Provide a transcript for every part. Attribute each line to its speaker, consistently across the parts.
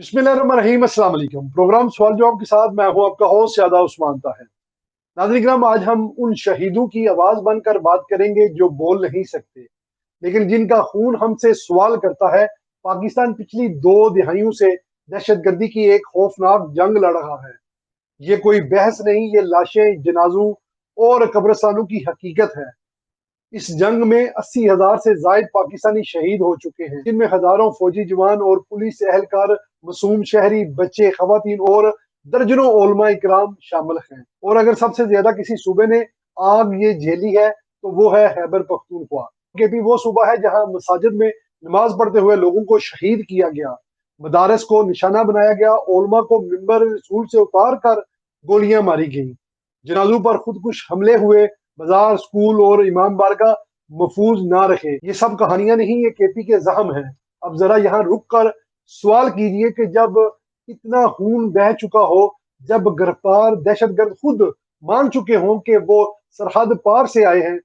Speaker 1: बिस्मिल्लाहिर्रहमानिर्रहीम। अस्सलाम वालेकुम। प्रोग्राम सवाल जवाब के साथ मैं हूं आपका होस्ट ज़्यादा उस्मान ताहिर। नाज़रीन किराम, आज हम उन शहीदों की आवाज़ बनकर बात करेंगे जो बोल नहीं सकते लेकिन जिनका खून हमसे सवाल करता है। पाकिस्तान पिछली 2 दिहाइयों से दहशतगर्दी की एक खौफनाक जंग लड़ रहा है। ये कोई बहस नहीं, ये लाशें, जनाजों और कब्रिस्तानों की हकीकत है। इस जंग में 80,000 से जायद पाकिस्तानी शहीद हो चुके हैं, जिनमें हजारों फौजी जवान और पुलिस एहलकार, मासूम शहरी, बच्चे, खवातीन और दर्जनों उलमा इकराम शामिल हैं। और अगर सबसे ज्यादा किसी सूबे ने आग ये झेली है तो वो है खैबर पख्तूनख्वा, कि भी वो सूबा है जहां मसाजिद में नमाज पढ़ते हुए लोगों को शहीद किया गया, मदारस को निशाना बनाया गया, उलमा को मिंबर रसूल से उतार कर गोलियां मारी गई, जनाजों पर खुदकुश हमले हुए, बाजार, स्कूल और इमाम बारगाह महफूज ना रखे। ये सब कहानियां नहीं, ये केपी के जख्म हैं। अब जरा यहाँ रुक कर सवाल कीजिए कि जब इतना खून बह चुका हो, जब गिरफ्तार दहशतगर्द खुद मान चुके हों कि वो सरहद पार से आए हैं,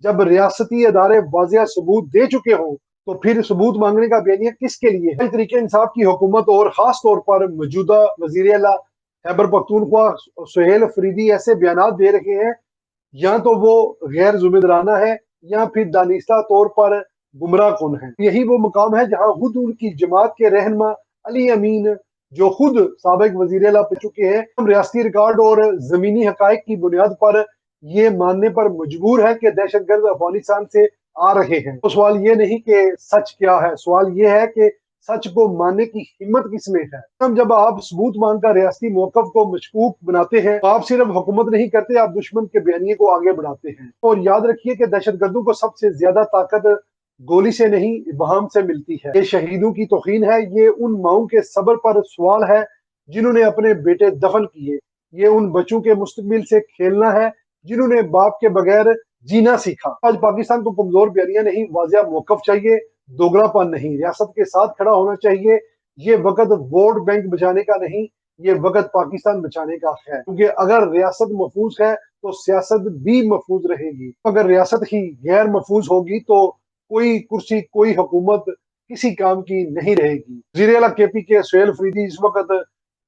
Speaker 1: जब रियासती अदारे वाजिया सबूत दे चुके हों, तो फिर सबूत मांगने का बयानिया किसके लिए है? तरीके इंसाफ की हुकूमत और खास तौर पर मौजूदा वजीर आला खैबर पख्तूनख्वा सुहेल अफरीदी ऐसे बयान दे रहे हैं, या तो वो गैर जिम्मेदाराना है या फिर दानिस्ता तौर पर गुमराह कौन है। यही वो मुकाम है जहां खुद उनकी जमात के रहनमा अली अमीन, जो खुद साबिक वजीर आला बन चुके हैं, हम रियासती रिकॉर्ड और जमीनी हकायक की बुनियाद पर ये मानने पर मजबूर है कि दहशतगर्द अफगानिस्तान से आ रहे हैं। तो सवाल ये नहीं कि सच क्या है, सवाल ये है कि सच को मानने की हिम्मत किसमें है। हम जब आप सबूत मांगकर रियासती मौकफ को मशकूक बनाते हैं तो आप सिर्फ हुकूमत नहीं करते, आप दुश्मन के बयानिए को आगे बढ़ाते हैं। और याद रखिए कि दहशतगर्दों को सबसे ज्यादा ताकत गोली से नहीं, इब्हाम से मिलती है। ये शहीदों की तौहीन है, ये उन माओं के सब्र पर सवाल है जिन्होंने अपने बेटे दफन किए, ये उन बच्चों के मुस्तकबिल से खेलना है जिन्होंने बाप के बगैर जीना सीखा। आज पाकिस्तान को कमजोर बयानिया नहीं, वाजिया मौकफ चाहिए, दोगलापन नहीं, रियासत के साथ खड़ा होना चाहिए। ये वक्त वोट बैंक बचाने का नहीं, ये वक्त पाकिस्तान बचाने का है, क्योंकि अगर रियासत महफूज है तो सियासत भी महफूज रहेगी। अगर रियासत ही गैर महफूज होगी तो कोई कुर्सी, कोई हुकूमत किसी काम की नहीं रहेगी। वज़ीर आला केपी के सुहेल अफरीदी इस वक्त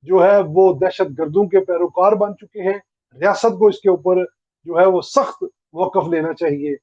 Speaker 1: जो है वो दहशत गर्दों के पैरोकार बन चुके हैं। रियासत को इसके ऊपर जो है वो सख्त वक़्फ़ लेना चाहिए।